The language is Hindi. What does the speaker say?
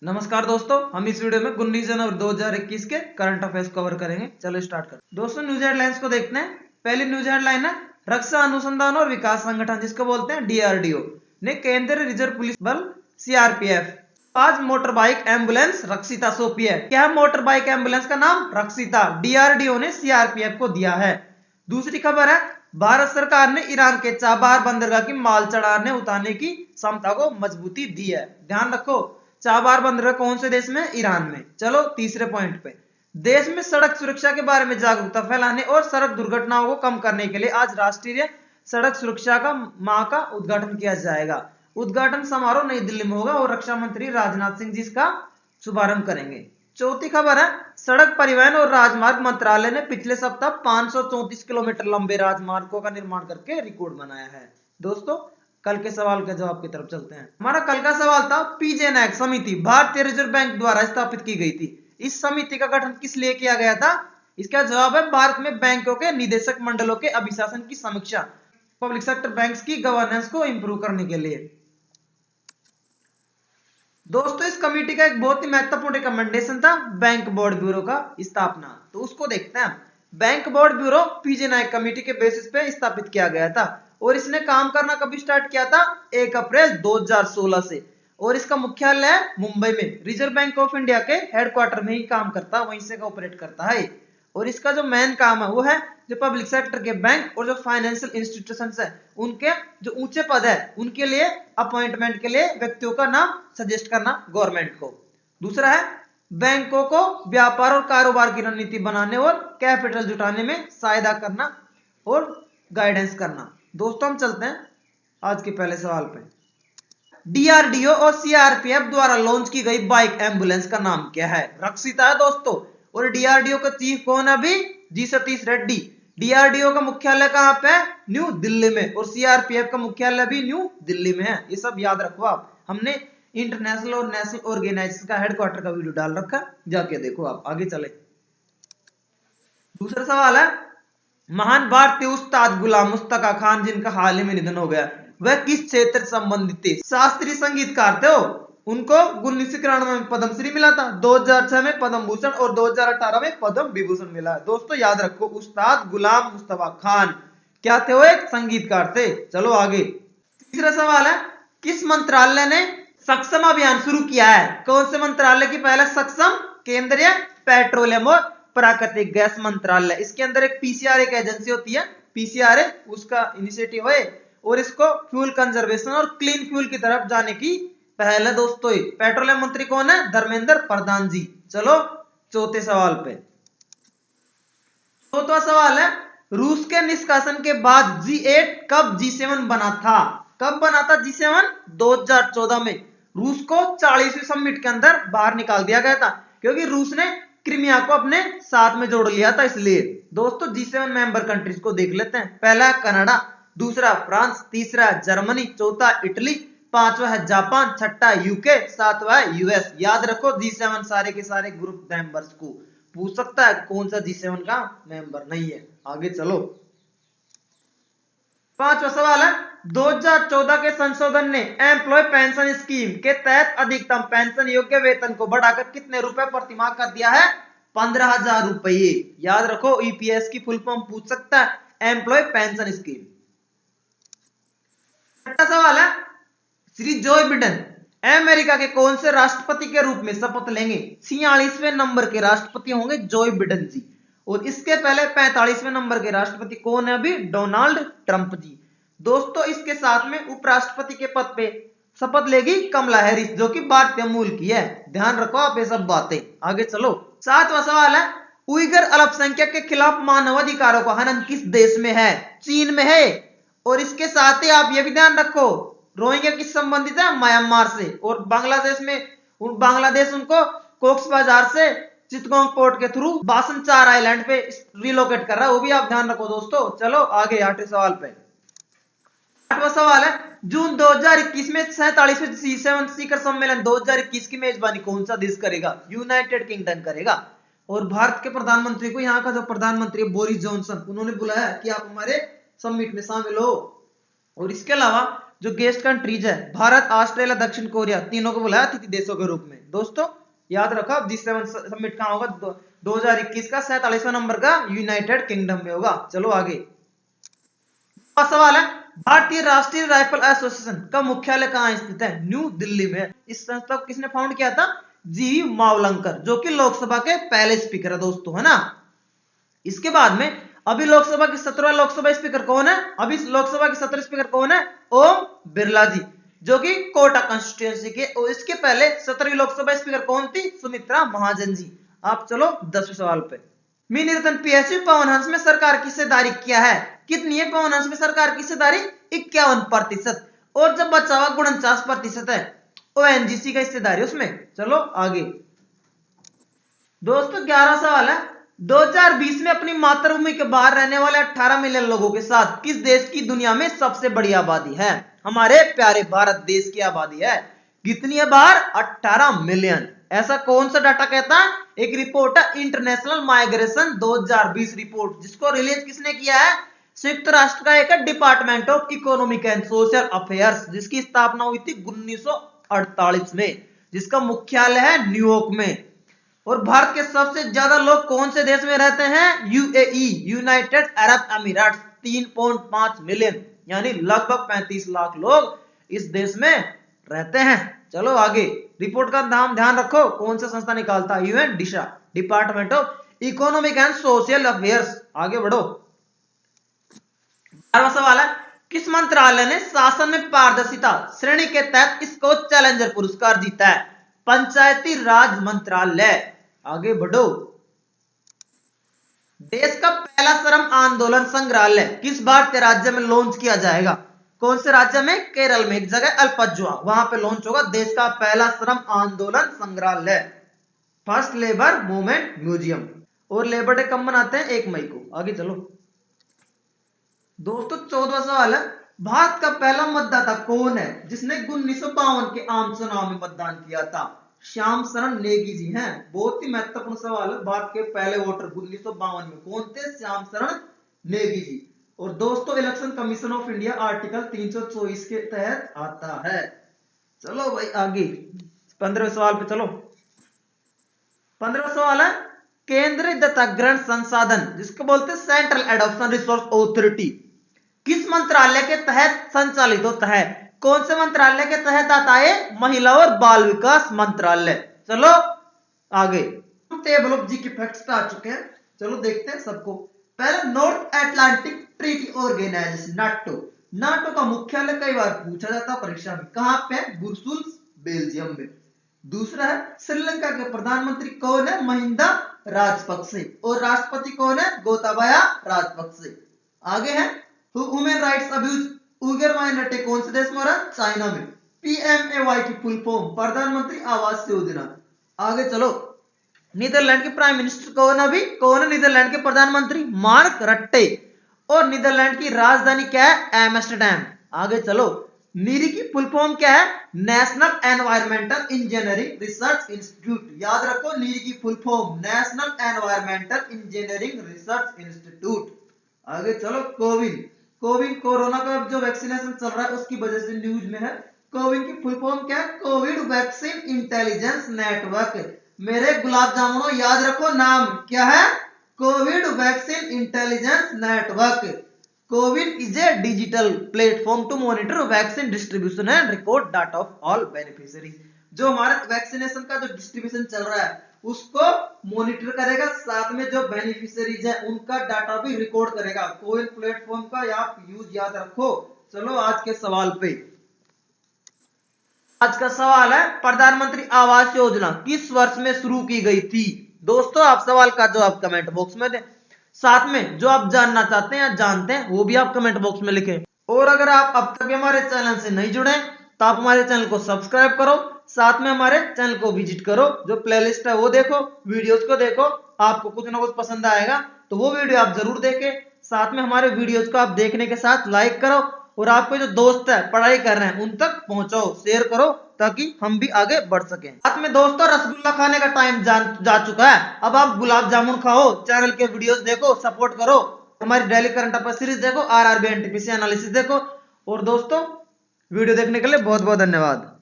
नमस्कार दोस्तों, हम इस वीडियो में 19 जनवरी 2021 के करंट अफेयर्स कवर करेंगे। चलो स्टार्ट कर दोस्तों। न्यूज हेडलाइंस को देखते हैं। पहली न्यूज हेडलाइन है, रक्षा अनुसंधान और विकास संगठन जिसको बोलते हैं डीआरडीओ ने केंद्रीय रिजर्व पुलिस बल सीआरपीएफ 5 मोटर बाइक एम्बुलेंस रक्षिता सौंपी है। क्या है मोटर बाइक एम्बुलेंस का नाम? रक्षिता। डीआरडीओ ने सीआरपीएफ को दिया है। दूसरी खबर है, भारत सरकार ने ईरान के चाबहार बंदरगाह की माल चढ़ाने उतारने की क्षमता को मजबूती दी है। ध्यान रखो, चाबहार बंदरगाह कौन से देश में? ईरान में। चलो तीसरे पॉइंट पे, देश में सड़क सुरक्षा के बारे में जागरूकता फैलाने और सड़क दुर्घटनाओं को कम करने के लिए आज राष्ट्रीय सड़क सुरक्षा का माह का उद्घाटन किया जाएगा। उद्घाटन समारोह नई दिल्ली में होगा और रक्षा मंत्री राजनाथ सिंह जी इसका शुभारंभ करेंगे। चौथी खबर है, सड़क परिवहन और राजमार्ग मंत्रालय ने पिछले सप्ताह 534 किलोमीटर लंबे राजमार्गों का निर्माण करके रिकॉर्ड बनाया है। दोस्तों, कल के सवाल के जवाब की तरफ चलते हैं। हमारा कल का सवाल था, पीजे नायक समिति भारतीय रिजर्व बैंक द्वारा स्थापित की गई थी। इस समिति का गठन किस लिए किया गया था? इसका जवाब है, भारत में बैंकों के निदेशक मंडलों के अभिशासन की समीक्षा, पब्लिक सेक्टर बैंक्स की गवर्नेंस को इंप्रूव करने के लिए। दोस्तों, इस कमेटी का एक बहुत ही महत्वपूर्ण रिकमेंडेशन था बैंक बोर्ड ब्यूरो का स्थापना। तो उसको देखते हैं। बैंक बोर्ड ब्यूरो पीजे नायक कमेटी के बेसिस पे स्थापित किया गया था और इसने काम करना कभी स्टार्ट किया था? 1 अप्रैल 2016 से। और इसका मुख्यालय है मुंबई में। रिजर्व बैंक ऑफ इंडिया के हेडक्वार्टर में ही काम करता है, वहीं से ऑपरेट करता है। और इसका जो मेन काम है वो है जो पब्लिक सेक्टर के बैंक और जो फाइनेंशियल इंस्टीट्यूशंस है उनके जो ऊंचे पद है उनके लिए अपॉइंटमेंट के लिए व्यक्तियों का नाम सजेस्ट करना गवर्नमेंट को। दूसरा है, बैंकों को व्यापार और कारोबार की रणनीति बनाने और कैपिटल जुटाने में सहायता करना और गाइडेंस करना। दोस्तों, हम चलते हैं आज के पहले सवाल पे। डीआरडीओ और सीआरपीएफ द्वारा लॉन्च की गई बाइक एम्बुलेंस का नाम क्या है? रक्षिता है दोस्तों। और डीआरडीओ का चीफ कौन है अभी? जी सतीश रेड्डी। डीआरडीओ का मुख्यालय कहां पे है? न्यू दिल्ली में। और सीआरपीएफ का मुख्यालय भी न्यू दिल्ली में है। ये सब याद रखो आप। हमने इंटरनेशनल और नेशनल ऑर्गेनाइजेशन का हेडक्वार्टर का वीडियो डाल रखा, जाके देखो आप। आगे चले। दूसरा सवाल है, महान भारतीय उस्ताद गुलाम मुस्तफा खान जिनका हाल ही में निधन हो गया, वह किस क्षेत्र से संबंधित थे? शास्त्रीय संगीतकार थे वो। उनको 1991 में पद्मश्री मिला था, 2006 में पद्म भूषण और 2018 में पद्म विभूषण मिला है। दोस्तों याद रखो, उस्ताद गुलाम मुस्तफा खान क्या थे? वो एक संगीतकार थे। चलो आगे। तीसरा सवाल है, किस मंत्रालय ने सक्षम अभियान शुरू किया है? कौन से मंत्रालय की पहले? सक्षम केंद्रीय पेट्रोलियम और प्राकृतिक गैस मंत्रालय। इसके अंदर एक पीसीआर एक एजेंसी होती है, पीसीआर उसका इनिशिएटिव है और इसको फ्यूल कंजर्वेशन और क्लीन फ्यूल की तरफ जाने की पहल है। दोस्तों, पेट्रोलियम मंत्री कौन है? धर्मेंद्र प्रधान जी। चलो चौथे सवाल पे। चौथा सवाल है, रूस के निष्कासन के बाद G8 कब G7 बना था? कब बना था G7? 2014 में। रूस को 40वीं समिट के अंदर बाहर निकाल दिया गया था क्योंकि रूस ने क्रीमिया को अपने साथ में जोड़ लिया था, इसलिए। दोस्तों, G7 मेंबर कंट्रीज को देख लेते हैं। पहला कनाडा, दूसरा फ्रांस, तीसरा जर्मनी, चौथा इटली, पांचवा है जापान, छठा यूके, सातवां है यूएस। याद रखो, G7 सारे के सारे ग्रुप मेंबर्स को पूछ सकता है कौन सा G7 का मेंबर नहीं है। आगे चलो। पांचवा सवाल है, 2014 के संशोधन ने एम्प्लॉय पेंशन स्कीम के तहत अधिकतम पेंशन योग्य वेतन को बढ़ाकर कितने रुपए प्रति माह कर दिया है? 15,000 रुपये। याद रखो, ईपीएस की फुल फॉर्म पूछ सकता है, एम्प्लॉय पेंशन स्कीम। छठा सवाल है, श्री जो बिडेन अमेरिका के कौन से राष्ट्रपति के रूप में शपथ लेंगे? 46वें नंबर के राष्ट्रपति होंगे जो बिडेन जी। और इसके पहले 45वें नंबर के राष्ट्रपति कौन है अभी? डोनाल्ड ट्रंप जी। दोस्तों, इसके साथ में उपराष्ट्रपति के पद पे शपथ लेगी कमला हैरिस, जो कि भारतीय मूल की है। ध्यान रखो आप ये सब बातें। आगे चलो। सातवां सवाल है, उइगर अल्पसंख्यक के खिलाफ मानवाधिकारों का हनन किस देश में है? चीन में है। और इसके साथ ही आप ये भी ध्यान रखो, रोहिंग्या किस संबंधित है? म्यांमार से। और बांग्लादेश में बांग्लादेश उनको कोक्स बाजार से चिटगोंग पोर्ट के थ्रू बासन चार आइलैंड पे रिलोकेट कर रहा है, वो भी आप ध्यान रखो दोस्तों। चलो आगे 8वें सवाल पे। 8वां सवाल है, जून 2021 में 47वें G7 शिखर सम्मेलन 2021 की मेजबानी कौन सा देश करेगा? यूनाइटेड किंगडम करेगा। और भारत के प्रधानमंत्री को, यहाँ का जो प्रधानमंत्री है बोरिस जॉनसन, उन्होंने बुलाया कि आप हमारे समिट में शामिल हो। और इसके अलावा जो गेस्ट कंट्रीज है भारत, ऑस्ट्रेलिया, दक्षिण कोरिया, तीनों को बुलाया अतिथि देशों के रूप में। दोस्तों याद रखो अब G7 समिट कहाँ होगा, 2021 का 47वां नंबर का यूनाइटेड किंगडम में होगा। चलो आगे सवाल है, भारतीय राष्ट्रीय राइफल एसोसिएशन का मुख्यालय कहाँ स्थित है? न्यू दिल्ली में। इस संस्था को किसने फाउंड किया था? जी मावलंकर, जो कि लोकसभा के पहले स्पीकर है दोस्तों, है ना। इसके बाद में अभी लोकसभा की 17वां लोकसभा स्पीकर कौन है? अभी लोकसभा की 17 स्पीकर कौन है? ओम बिरला जी, जो कि कोटा कंस्टिट्यूएंसी के। और इसके पहले 17वीं लोकसभा स्पीकर कौन थी? सुमित्रा महाजन जी। आप चलो 10वें सवाल पे। मिनी रत्न पीएसयू पवन हंस में सरकार की हिस्सेदारी क्या है? कितनी है पवन हंस में सरकार की हिस्सेदारी? 51%। और जब बचा हुआ 49% है ओएनजीसी का हिस्सेदारी उसमें। चलो आगे दोस्तों 11 सवाल है, 2020 में अपनी मातृभूमि के बाहर रहने वाले 18 मिलियन लोगों के साथ किस देश की दुनिया में सबसे बड़ी आबादी है? हमारे प्यारे भारत देश की आबादी है। कितनी है बाहर? 18 मिलियन। ऐसा कौन सा डाटा कहता है? एक रिपोर्ट है इंटरनेशनल माइग्रेशन 2020 रिपोर्ट, जिसको रिलीज किसने किया है? संयुक्त राष्ट्र का एक department of economic and social affairs, जिसकी स्थापना हुई थी 1948 में, जिसका मुख्यालय है न्यूयॉर्क में। और भारत के सबसे ज्यादा लोग कौन से देश में रहते हैं? यूएई, यूनाइटेड अरब अमीरात, 3.5 मिलियन, यानी लगभग 35 लाख लोग इस देश में रहते हैं। चलो आगे रिपोर्ट का नाम ध्यान रखो, कौन सा संस्था निकालता है? UN DESA, department of economic and social affairs. आगे बढ़ो 12वां सवाल है, किस मंत्रालय ने शासन में पारदर्शिता श्रेणी के तहत इसको चैलेंजर पुरस्कार जीता है? पंचायती राज मंत्रालय। आगे बढ़ो। देश का पहला श्रम आंदोलन संग्रहालय किस भारतीय राज्य में लॉन्च किया जाएगा? कौन से राज्य में? केरल में, एक जगह अल्पजुआ, वहां पे लॉन्च होगा देश का पहला श्रम आंदोलन संग्रहालय, फर्स्ट लेबर मूवमेंट म्यूजियम। और लेबर डे कब मनाते हैं? 1 मई को। आगे चलो दोस्तों 14वां सवाल है, भारत का पहला मतदाता कौन है जिसने 1952 के आम चुनाव में मतदान किया था? श्याम शरण नेगी जी हैं। बहुत ही महत्वपूर्ण सवाल है, भारत के पहले वोटर 1952 में कौन थे? श्याम शरण नेगी जी। और दोस्तों election commission of India article 324 के तहत आता है। चलो भाई आगे 15वें सवाल पे चलो। 15वां सवाल है, केंद्रीय दत्तक संसाधन, जिसको बोलते हैं सेंट्रल एडॉप्शन रिसोर्स ऑथोरिटी, किस मंत्रालय के तहत संचालित होता है? कौन से मंत्रालय के तहत आता है? महिला और बाल विकास मंत्रालय। चलो आगे टेबल ऑफ जीके फैक्ट्स पे आ चुके हैं। चलो देखते हैं सबको। पहले North Atlantic Treaty Organization, NATO. NATO का मुख्यालय कई बार पूछा जाता है परीक्षा में, कहां पे? ब्रुसेल्स, बेल्जियम में। दूसरा है श्रीलंका के प्रधानमंत्री कौन है? महिंदा राजपक्षे। और राष्ट्रपति कौन है? गोताबाया राजपक्षे। आगे है human rights abuse Uyghur minority कौन से देश में हो रहा है? चाइना में। पीएमएवाई की फुल फॉर्म प्रधानमंत्री आवास योजना। आगे चलो नीदरलैंड के प्राइम मिनिस्टर कौन है? अभी कौन है नीदरलैंड के प्रधानमंत्री? मार्क रट्टे। और नीदरलैंड की राजधानी क्या है? एम्स्टर्डम। आगे चलो नीरी की फुल फॉर्म क्या है? National environmental engineering research institute. याद रखो नीरी की full form national environmental engineering research institute. आगे चलो कोविन। कोविन कोरोना का जो वैक्सीनेशन चल रहा है उसकी वजह से न्यूज में है। कोविन की फुल फॉर्म क्या है? Covid vaccine intelligence network. मेरे गुलाब जामुनो याद रखो नाम क्या है? Covid vaccine intelligence network. CoWIN is a digital platform to monitor vaccine distribution and record data of all beneficiaries. जो हमारा वैक्सीनेशन का जो डिस्ट्रीब्यूशन चल रहा है उसको मॉनिटर करेगा, साथ में जो बेनिफिशियरीज है उनका डाटा भी रिकॉर्ड करेगा। कोविन प्लेटफॉर्म का आप यूज याद रखो। चलो आज के सवाल पे। आज का सवाल है प्रधानमंत्री आवास योजना किस वर्ष में शुरू की गई थी? दोस्तों आप सवाल का जवाब कमेंट बॉक्स में दें, साथ में जो आप जानना चाहते हैं या जानते हैं वो भी आप कमेंट बॉक्स में लिखें। और अगर आप अब तक भी हमारे चैनल से नहीं जुड़े तो आप हमारे चैनल को सब्सक्राइब करो, साथ में हमारे चैनल को विजिट करो, जो प्लेलिस्ट है वो देखो, वीडियोस को देखो, आपको कुछ ना कुछ पसंद आएगा तो वो वीडियो आप जरूर देखें। साथ में हमारे वीडियोस को आप देखने के साथ लाइक करो और आपके जो दोस्त है पढ़ाई कर रहे हैं उन तक पहुंचाओ, शेयर करो ताकि हम भी आगे बढ़ सकें। साथ में दोस्तों रसगुल्ला खाने का टाइम जा चुका है, अब आप गुलाब जामुन खाओ, चैनल के वीडियोस देखो, सपोर्ट करो, हमारी डेली करंट अफेयर सीरीज देखो, आरआरबी एनटीपीसी एनालिसिस देखो। और दोस्तों वीडियो देखने के लिए बहुत बहुत धन्यवाद।